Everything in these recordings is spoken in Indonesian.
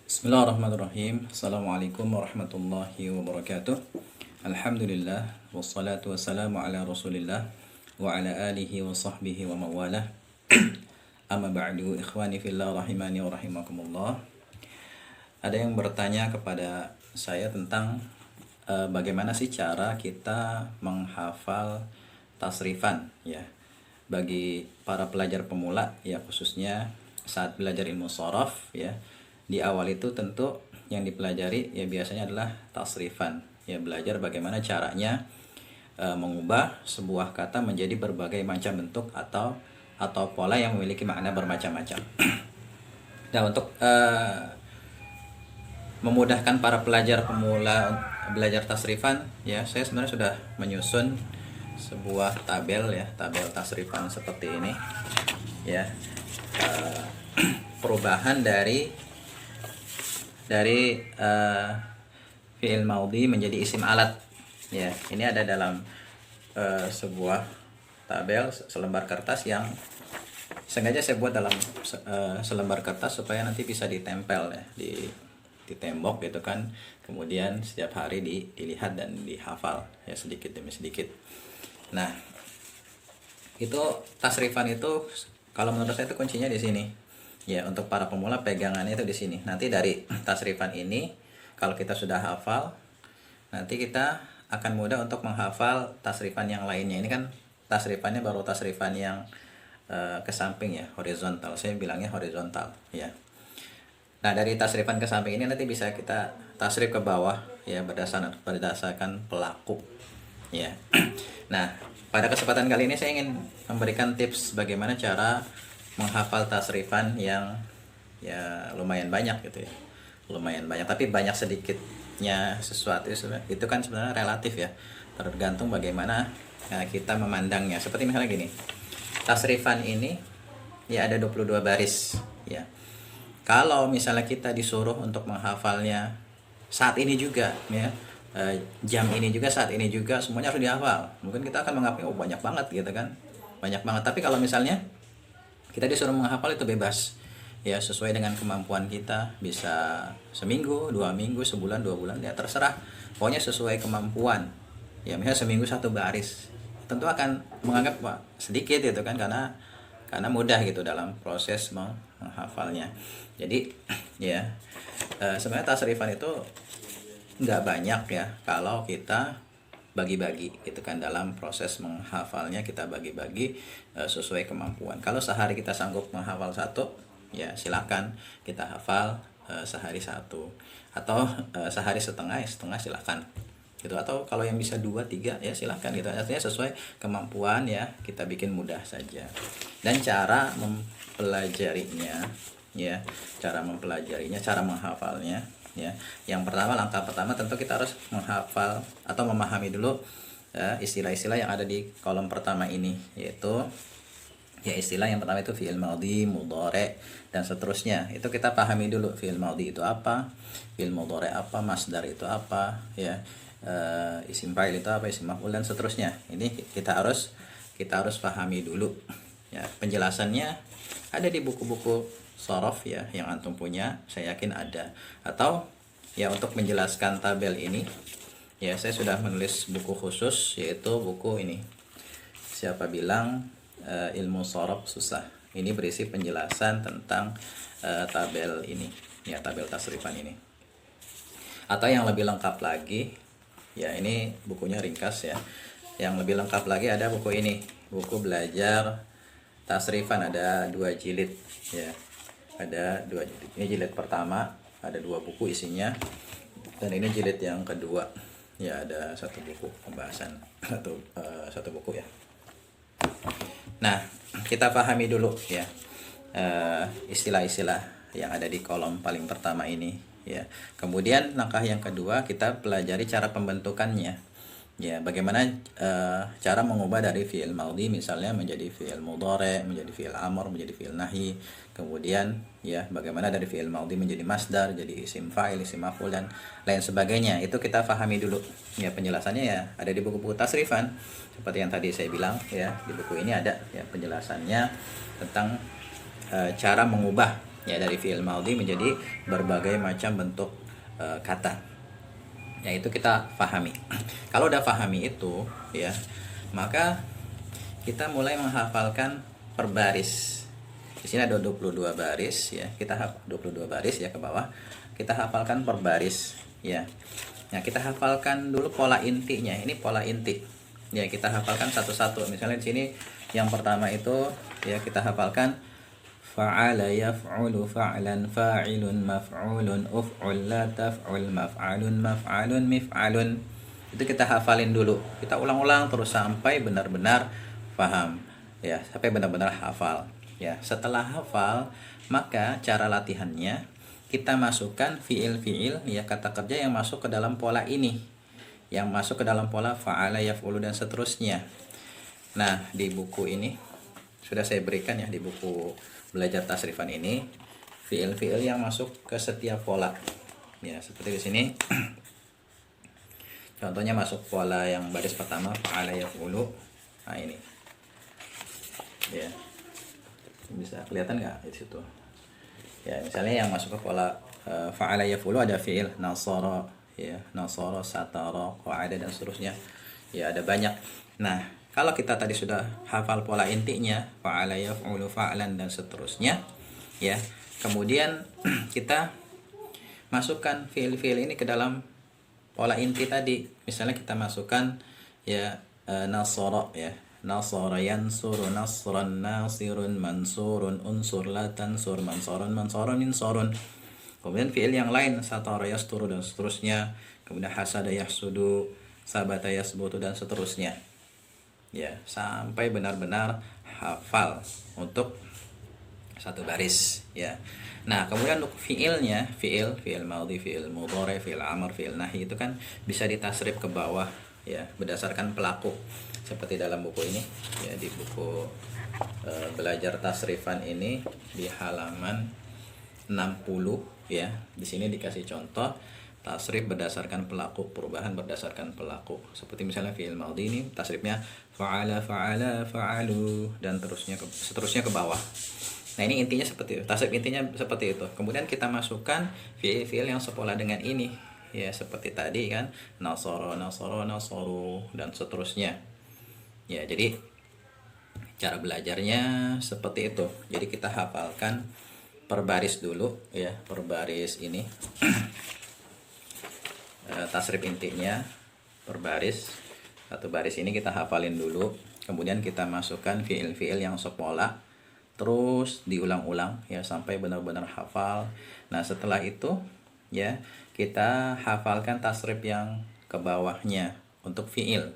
Bismillahirrahmanirrahim. Assalamualaikum warahmatullahi wabarakatuh. Alhamdulillah wassalatu wassalamu ala Rasulillah wa ala alihi wa sahbihi wa mawalah. Amma ba'du, ikhwani fillah rahimani wa rahimakumullah. Ada yang bertanya kepada saya tentang bagaimana sih cara kita menghafal tasrifan ya. Bagi para pelajar pemula ya, khususnya saat belajar ilmu sharaf ya. Di awal itu tentu yang dipelajari ya biasanya adalah tasrifan ya, belajar bagaimana caranya mengubah sebuah kata menjadi berbagai macam bentuk atau pola yang memiliki makna bermacam-macam. Nah, untuk memudahkan para pelajar pemula belajar tasrifan ya, saya sebenarnya sudah menyusun sebuah tabel ya, tabel tasrifan seperti ini ya. Perubahan dari fi'il maudhi menjadi isim alat ya. Ini ada dalam sebuah tabel selembar kertas yang sengaja saya buat dalam selembar kertas supaya nanti bisa ditempel ya di tembok gitu kan. Kemudian setiap hari dilihat dan dihafal ya, sedikit demi sedikit. Nah, itu tasrifan itu kalau menurut saya itu kuncinya di sini. Ya, untuk para pemula pegangannya itu di sini. Nanti dari tasrifan ini kalau kita sudah hafal, nanti kita akan mudah untuk menghafal tasrifan yang lainnya. Ini kan tasrifannya baru tasrifan yang ke samping ya, horizontal. Saya bilangnya horizontal ya. Nah, dari tasrifan ke samping ini nanti bisa kita tasrif ke bawah ya, berdasarkan pelaku ya. Nah, pada kesempatan kali ini saya ingin memberikan tips bagaimana cara menghafal tasrifan yang ya lumayan banyak gitu ya, lumayan banyak, tapi banyak sedikitnya sesuatu itu kan sebenarnya relatif ya, tergantung bagaimana kita memandangnya. Seperti misalnya gini, tasrifan ini ya ada 22 baris ya. Kalau misalnya kita disuruh untuk menghafalnya saat ini juga ya, jam ini juga, saat ini juga, semuanya harus dihafal, mungkin kita akan menganggapnya oh banyak banget gitu kan, banyak banget. Tapi kalau misalnya kita disuruh menghafal itu bebas ya, sesuai dengan kemampuan kita, bisa seminggu, 2 minggu, sebulan, 2 bulan ya terserah, pokoknya sesuai kemampuan ya. Misalnya seminggu 1 baris, tentu akan menganggap wah, sedikit itu kan, karena mudah gitu dalam proses menghafalnya. Jadi ya sebenarnya tasrifan itu nggak banyak ya kalau kita bagi-bagi gitu kan, dalam proses menghafalnya kita bagi-bagi sesuai kemampuan. Kalau sehari kita sanggup menghafal 1 ya silakan kita hafal sehari 1, atau sehari setengah silakan gitu, atau kalau yang bisa 2, 3 ya silakan gitu. Artinya sesuai kemampuan ya, kita bikin mudah saja. Dan cara mempelajarinya ya, cara menghafalnya ya. Yang pertama, langkah pertama tentu kita harus menghafal atau memahami dulu istilah-istilah yang ada di kolom pertama ini, yaitu ya istilah yang pertama itu fi'il madhi, mudhari dan seterusnya. Itu kita pahami dulu, fi'il madhi itu apa, fi'il mudhari apa, masdar itu apa ya, isim fa'il itu apa, isim maf'ul dan seterusnya. Ini kita harus pahami dulu ya. Penjelasannya ada di buku-buku sharaf ya yang antum punya, saya yakin ada. Atau ya untuk menjelaskan tabel ini ya, saya sudah menulis buku khusus, yaitu buku ini, Siapa Bilang Ilmu Sharaf Susah. Ini berisi penjelasan tentang tabel ini ya, tabel tasrifan ini. Atau yang lebih lengkap lagi ya, ini bukunya ringkas ya. Yang lebih lengkap lagi ada buku ini, buku Belajar Tasrifan, ada 2 jilid ya. Ada 2 jilid. Ini jilid pertama, ada 2 buku isinya, dan ini jilid yang kedua ya, ada 1 buku pembahasan, satu buku ya. Nah, kita pahami dulu ya istilah-istilah yang ada di kolom paling pertama ini ya. Kemudian langkah yang kedua, kita pelajari cara pembentukannya ya, bagaimana cara mengubah dari fi'il madhi misalnya menjadi fi'il mudhari, menjadi fi'il amr, menjadi fi'il nahi. Kemudian ya bagaimana dari fi'il madhi menjadi masdar, jadi isim fa'il, isim maf'ul dan lain sebagainya. Itu kita pahami dulu ya. Penjelasannya ya ada di buku-buku tasrifan seperti yang tadi saya bilang ya. Di buku ini ada ya penjelasannya tentang cara mengubah ya, dari fi'il maudhi menjadi berbagai macam bentuk kata. Ya, itu kita pahami. Kalau udah pahami itu, ya, maka kita mulai menghafalkan per baris. Di sini ada 22 baris, ya. Kita 22 baris ya ke bawah. Kita hafalkan per baris, ya. Nah, kita hafalkan dulu pola intinya. Ini pola inti. Ya, kita hafalkan satu-satu. Misalnya di sini yang pertama itu, ya, kita hafalkan fa'ala yaf'ulu fa'lan fa'ilun maf'ulun uf'ul la taf'ul maf'alun maf'alun mif'alun. Itu kita hafalin dulu. Kita ulang-ulang terus sampai benar-benar paham. Ya, sampai benar-benar hafal. Ya, setelah hafal, maka cara latihannya kita masukkan fiil-fiil, ya, kata kerja yang masuk ke dalam pola ini. Yang masuk ke dalam pola fa'ala yaf'ulu dan seterusnya. Nah, di buku ini sudah saya berikan, ya, di buku belajar tasrifan ini fiil-fiil yang masuk ke setiap pola. Ya, seperti di sini. Contohnya masuk pola yang baris pertama fa'ala yaf'ulu. Nah, ini. Ya. Bisa kelihatan nggak di situ? Ya, misalnya yang masuk ke pola fa'ala yaf'ulu ada fiil nasara, ya, nasara, satara, qa'ada dan seterusnya. Ya, ada banyak. Nah, kalau kita tadi sudah hafal pola intinya, fa'ala yaf'ulu fa'lan dan seterusnya, ya. Kemudian kita masukkan fiil-fiil ini ke dalam pola inti tadi. Misalnya kita masukkan, ya, nasara, ya. Nasara yansuru nasran nasirun mansurun unsur la tansur mansurun mansurun insurun. Kemudian fiil yang lain satara yasturu dan seterusnya. Kemudian hasada yahsudu, sabata yasbutu dan seterusnya. Ya, sampai benar-benar hafal untuk satu baris, ya. Nah, kemudian untuk fiilnya, fiil maudhi, fiil mudhari, fiil amr, fiil nahi itu kan bisa ditasrif ke bawah, ya, berdasarkan pelaku. Seperti dalam buku ini, ya, di buku belajar tasrifan ini di halaman 60, ya. Di sini dikasih contoh tasrif berdasarkan pelaku, perubahan berdasarkan pelaku. Seperti misalnya fiil maudhi ini tasrifnya fa'ala fa'ala fa'alu dan seterusnya ke bawah. Nah, ini intinya seperti itu. Tasrif intinya seperti itu. Kemudian kita masukkan fiil-fiil yang sepola dengan ini, ya, seperti tadi kan, nasara nasara nasaru dan seterusnya. Ya, jadi cara belajarnya seperti itu. Jadi kita hafalkan per baris dulu, ya, per baris ini. Tasrif intinya per baris. Satu baris ini kita hafalin dulu. Kemudian kita masukkan fiil-fiil yang sepola. Terus diulang-ulang, ya, sampai benar-benar hafal. Nah, setelah itu, ya, kita hafalkan tasrif yang ke bawahnya untuk fiil.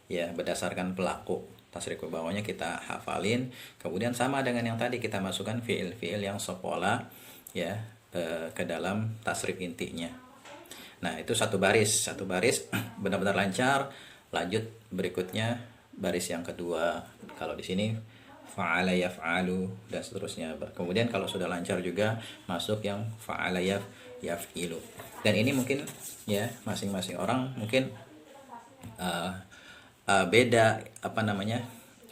Ya, berdasarkan pelaku. Tasrif ke bawahnya kita hafalin. Kemudian sama dengan yang tadi kita masukkan fiil-fiil yang sepola, ya, ke dalam tasrif intinya. Nah, itu satu baris benar-benar lancar. Lanjut berikutnya baris yang kedua. Kalau di sini fa'ala yaf'alu dan seterusnya. Kemudian kalau sudah lancar juga masuk yang fa'ala yaf'ilu. Dan ini mungkin, ya, masing-masing orang mungkin beda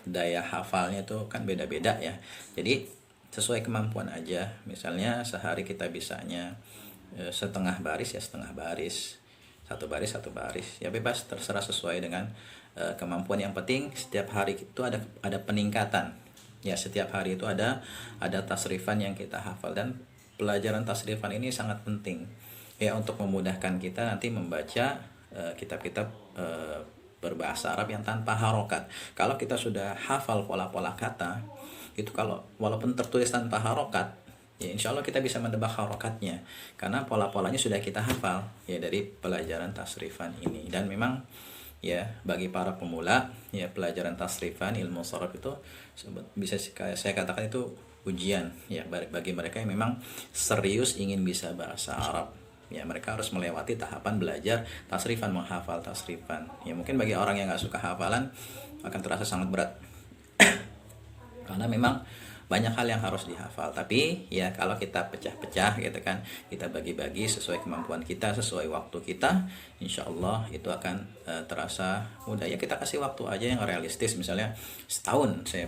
daya hafalnya itu kan beda-beda, ya. Jadi sesuai kemampuan aja. Misalnya sehari kita bisanya setengah baris, ya, setengah baris, satu baris, ya, bebas, terserah sesuai dengan kemampuan. Yang penting setiap hari itu ada peningkatan, ya. Setiap hari itu ada tasrifan yang kita hafal, dan pelajaran tasrifan ini sangat penting, ya, untuk memudahkan kita nanti membaca kitab-kitab berbahasa Arab yang tanpa harokat. Kalau kita sudah hafal pola-pola kata itu, kalau walaupun tertulis tanpa harokat, ya, insya Allah kita bisa mendebak harokatnya karena pola-polanya sudah kita hafal, ya, dari pelajaran tasrifan ini. Dan memang, ya, bagi para pemula, ya, pelajaran tasrifan ilmu sharaf itu bisa saya katakan itu ujian, ya, bagi mereka yang memang serius ingin bisa bahasa Arab. Ya, mereka harus melewati tahapan belajar tasrifan, menghafal tasrifan. Ya, mungkin bagi orang yang nggak suka hafalan akan terasa sangat berat karena memang banyak hal yang harus dihafal. Tapi ya kalau kita pecah-pecah gitu kan, kita bagi-bagi sesuai kemampuan kita, sesuai waktu kita, insya Allah itu akan terasa mudah. Ya kita kasih waktu aja yang realistis, misalnya setahun saya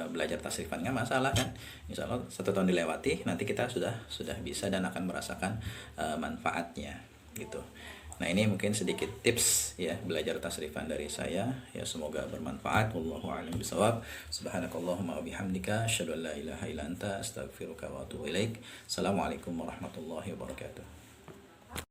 belajar tasrifan, nggak masalah kan. Insya Allah 1 tahun dilewati, nanti kita sudah bisa dan akan merasakan manfaatnya gitu. Nah ini mungkin sedikit tips ya belajar tasrifan dari saya, ya semoga bermanfaat. Wallahu a'lam bishawab. Subhanakallahumma wa bihamdika asyhadu an la ilaha illa anta astaghfiruka wa atubu ilaik. Assalamualaikum warahmatullahi wabarakatuh.